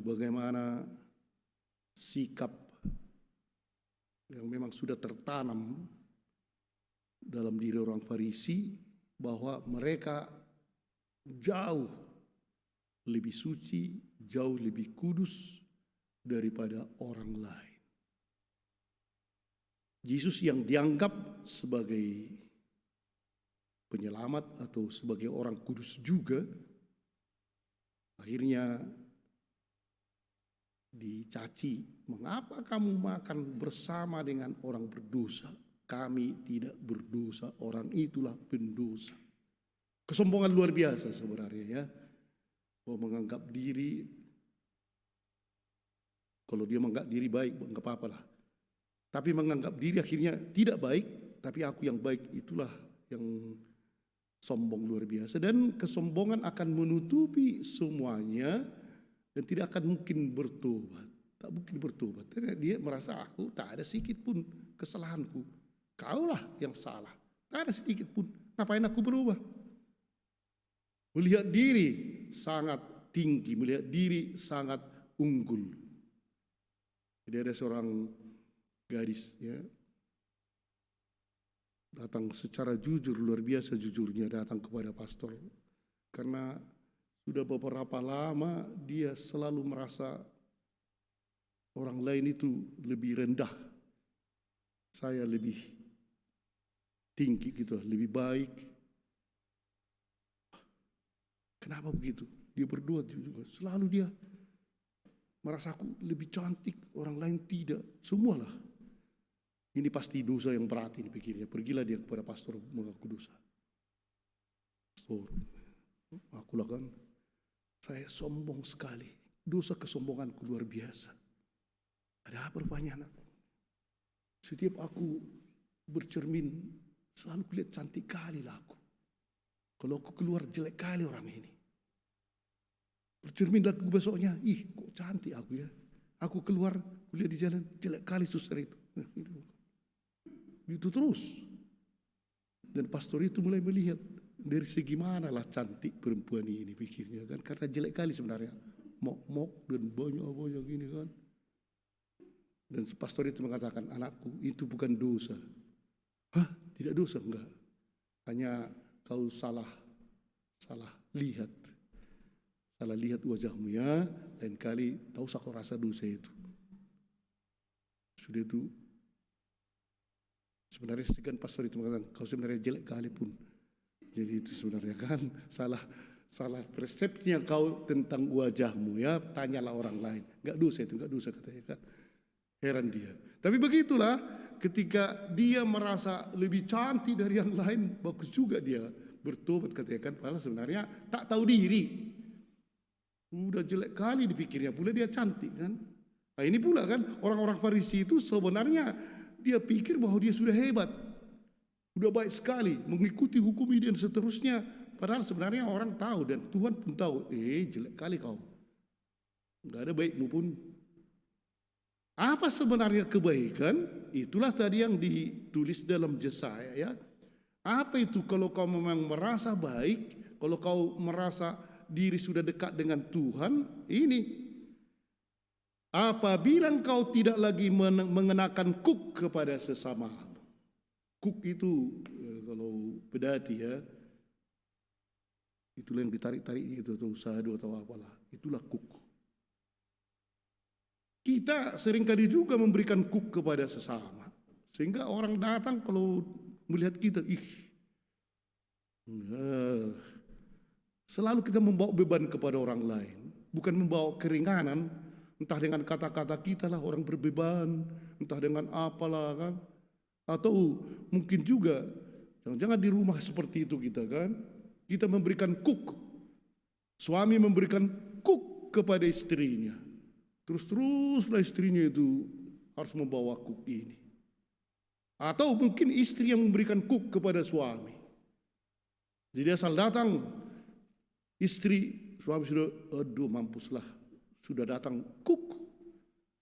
bagaimana sikap yang memang sudah tertanam dalam diri orang Farisi, bahwa mereka jauh lebih suci, jauh lebih kudus daripada orang lain. Yesus yang dianggap sebagai penyelamat atau sebagai orang kudus juga, akhirnya dicaci, "Mengapa kamu makan bersama dengan orang berdosa? Kami tidak berdosa, orang itulah pendosa." Kesombongan luar biasa sebenarnya ya. Bahwa menganggap diri, kalau dia menganggap diri baik, enggak apa-apa lah. Tapi menganggap diri akhirnya tidak baik, tapi aku yang baik, itulah yang sombong luar biasa. Dan kesombongan akan menutupi semuanya dan tidak akan mungkin bertobat. Tak mungkin bertobat. Dia merasa aku tak ada sedikit pun kesalahanku. Kaulah yang salah. Tak ada sedikit pun. Ngapain aku berubah? Melihat diri sangat tinggi, melihat diri sangat unggul. Jadi ada seorang gadis ya, datang secara jujur, luar biasa jujurnya datang kepada pastor, karena sudah beberapa lama dia selalu merasa orang lain itu lebih rendah, saya lebih tinggi gitu, lebih baik. Kenapa begitu? Dia berdoa juga, selalu dia merasa aku lebih cantik, orang lain tidak, semualah. Ini pasti dosa yang berat ini pikirnya. Pergilah dia kepada pastor mengaku dosa. Pastor, akulah kan, saya sombong sekali. Dosa kesombonganku luar biasa. Ada apa rupanya anakku? Setiap aku bercermin, selalu kulihat cantik kali lah aku. Kalau aku keluar jelek kali orang ini. Bercermin aku besoknya, ih kok cantik aku ya. Aku keluar, kulihat di jalan, jelek kali suster itu. Itu terus. Dan pastor itu mulai melihat dari segi mana lah cantik perempuan ini pikirnya kan, karena jelek kali sebenarnya, mok-mok dan banyak gini kan. Dan pastor itu mengatakan, anakku itu bukan dosa. Hah, tidak dosa? Enggak, hanya kau salah lihat, wajahmu ya. Lain kali tak usah kau rasa dosa itu. Sudah itu sebenarnya segan pastor itu mengatakan, kau sebenarnya jelek kali pun. Jadi itu sebenarnya kan salah persepsinya kau tentang wajahmu ya. Tanyalah orang lain. Enggak dosa itu, enggak dosa katanya kan. Heran dia. Tapi begitulah, ketika dia merasa lebih cantik dari yang lain, bagus juga dia bertobat katanya kan. Padahal sebenarnya tak tahu diri. Udah jelek kali dipikirnya, pula dia cantik kan. Nah ini pula kan, orang-orang Farisi itu sebenarnya dia pikir bahwa dia sudah hebat, sudah baik sekali, mengikuti hukum ini dan seterusnya. Padahal sebenarnya orang tahu dan Tuhan pun tahu, jelek kali kau, nggak ada baikmu pun. Apa sebenarnya kebaikan? Itulah tadi yang ditulis dalam Yesaya ya. Apa itu? Kalau kau memang merasa baik, kalau kau merasa diri sudah dekat dengan Tuhan, ini apabila engkau tidak lagi mengenakan kuk kepada sesama. Kuk itu kalau pedati ya, itulah yang ditarik-tarik itu atau sadu atau apalah, itulah kuk. Kita seringkali juga memberikan kuk kepada sesama, sehingga orang datang kalau melihat kita, selalu kita membawa beban kepada orang lain, bukan membawa keringanan. Entah dengan kata-kata kita lah orang berbeban, entah dengan apalah kan. Atau mungkin juga, jangan-jangan di rumah seperti itu kita kan. Kita memberikan kuk, suami memberikan kuk kepada istrinya. Terus-teruslah istrinya itu harus membawa kuk ini. Atau mungkin istri yang memberikan kuk kepada suami. Jadi asal datang istri, suami sudah, aduh mampuslah. Sudah datang kuk,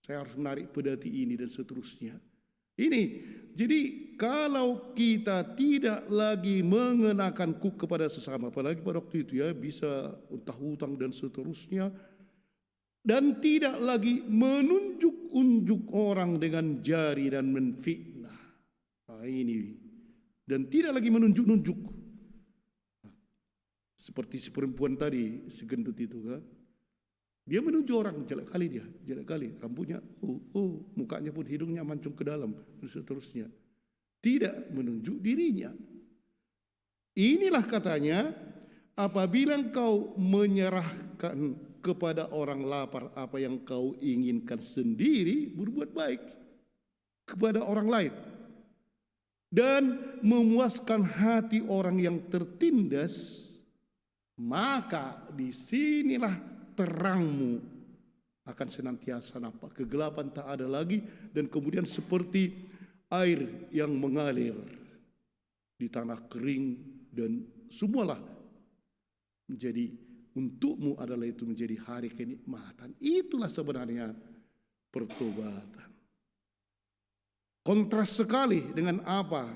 saya harus menarik pedati ini dan seterusnya. Ini, jadi kalau kita tidak lagi mengenakan kuk kepada sesama, apalagi pada waktu itu ya, bisa entah hutang dan seterusnya, Dan tidak lagi menunjuk-unjuk orang dengan jari dan menfitnah. Nah, ini. Dan tidak lagi menunjuk-nunjuk. Seperti si perempuan tadi, si gendut itu kan. Dia menuju orang, jelek kali dia, jelek kali. Rambutnya, mukanya pun hidungnya mancung ke dalam, dan seterusnya. Tidak menunjuk dirinya. Inilah katanya, apabila engkau menyerahkan kepada orang lapar apa yang kau inginkan sendiri, berbuat baik kepada orang lain. Dan memuaskan hati orang yang tertindas, maka disinilah terangmu akan senantiasa nampak. Kegelapan tak ada lagi, dan kemudian seperti air yang mengalir di tanah kering, dan semualah menjadi untukmu adalah itu menjadi hari kenikmatan. Itulah sebenarnya pertobatan. Kontras sekali dengan apa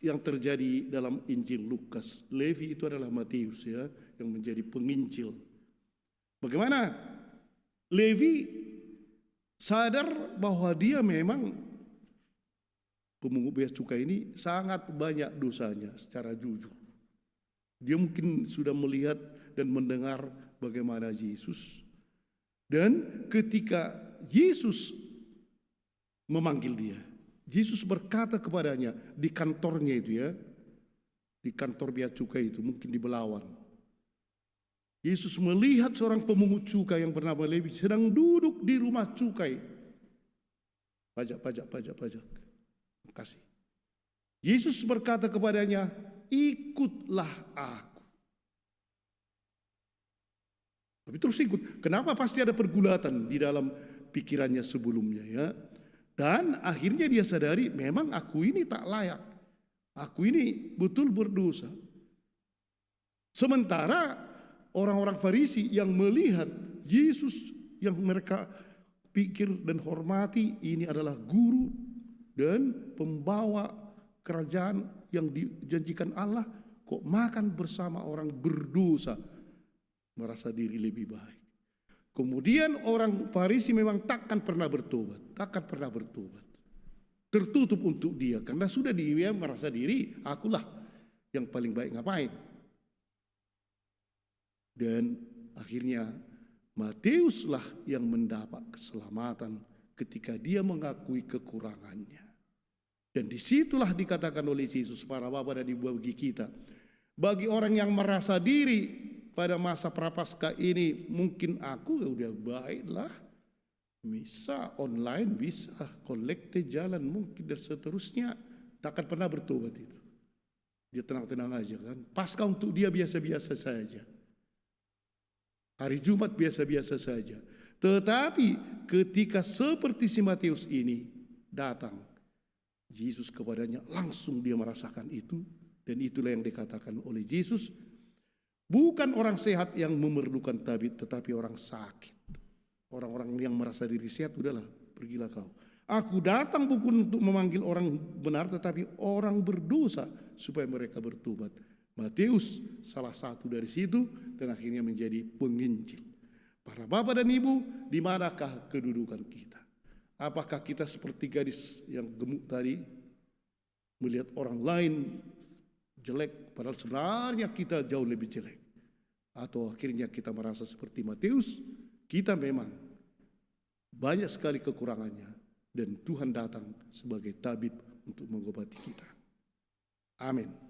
yang terjadi dalam Injil Lukas. Levi itu adalah Matius ya, yang menjadi penginjil. Bagaimana Levi sadar bahwa dia memang pemungut bea cukai ini sangat banyak dosanya secara jujur. Dia mungkin sudah melihat dan mendengar bagaimana Yesus. Dan ketika Yesus memanggil dia, Yesus berkata kepadanya di kantornya itu ya, di kantor bea cukai itu, mungkin di Belawan. Yesus melihat seorang pemungut cukai yang bernama Levi sedang duduk di rumah cukai. Pajak. Kasih. Yesus berkata kepadanya, ikutlah aku. Tapi terus ikut. Kenapa? Pasti ada pergulatan di dalam pikirannya sebelumnya ya. Dan akhirnya dia sadari memang aku ini tak layak. Aku ini betul berdosa. Sementara orang-orang Farisi yang melihat Yesus yang mereka pikir dan hormati ini adalah guru dan pembawa kerajaan yang dijanjikan Allah, kok makan bersama orang berdosa, merasa diri lebih baik. Kemudian orang Farisi memang takkan pernah bertobat. Tertutup untuk dia karena sudah dia merasa diri akulah yang paling baik, ngapain. Dan akhirnya Matiuslah yang mendapat keselamatan ketika dia mengakui kekurangannya. Dan disitulah dikatakan oleh Yesus, para Bapa dan Ibu bagi kita, bagi orang yang merasa diri pada masa prapaskah ini, mungkin aku udah baiklah, bisa online, bisa kolekte jalan mungkin dan seterusnya, takkan pernah bertobat itu. Dia tenang-tenang aja kan. Paskah untuk dia biasa-biasa saja. Hari Jumat biasa-biasa saja. Tetapi ketika seperti si Matius ini datang, Yesus kepadanya langsung dia merasakan itu. Dan itulah yang dikatakan oleh Yesus, bukan orang sehat yang memerlukan tabib, tetapi orang sakit. Orang-orang yang merasa diri sehat, udahlah pergilah kau. Aku datang bukan untuk memanggil orang benar, tetapi orang berdosa supaya mereka bertobat. Matius salah satu dari situ dan akhirnya menjadi penginjil. Para Bapak dan Ibu, di manakah kedudukan kita? Apakah kita seperti gadis yang gemuk tadi, melihat orang lain jelek padahal sebenarnya kita jauh lebih jelek? Atau akhirnya kita merasa seperti Matius, kita memang banyak sekali kekurangannya dan Tuhan datang sebagai tabib untuk mengobati kita. Amin.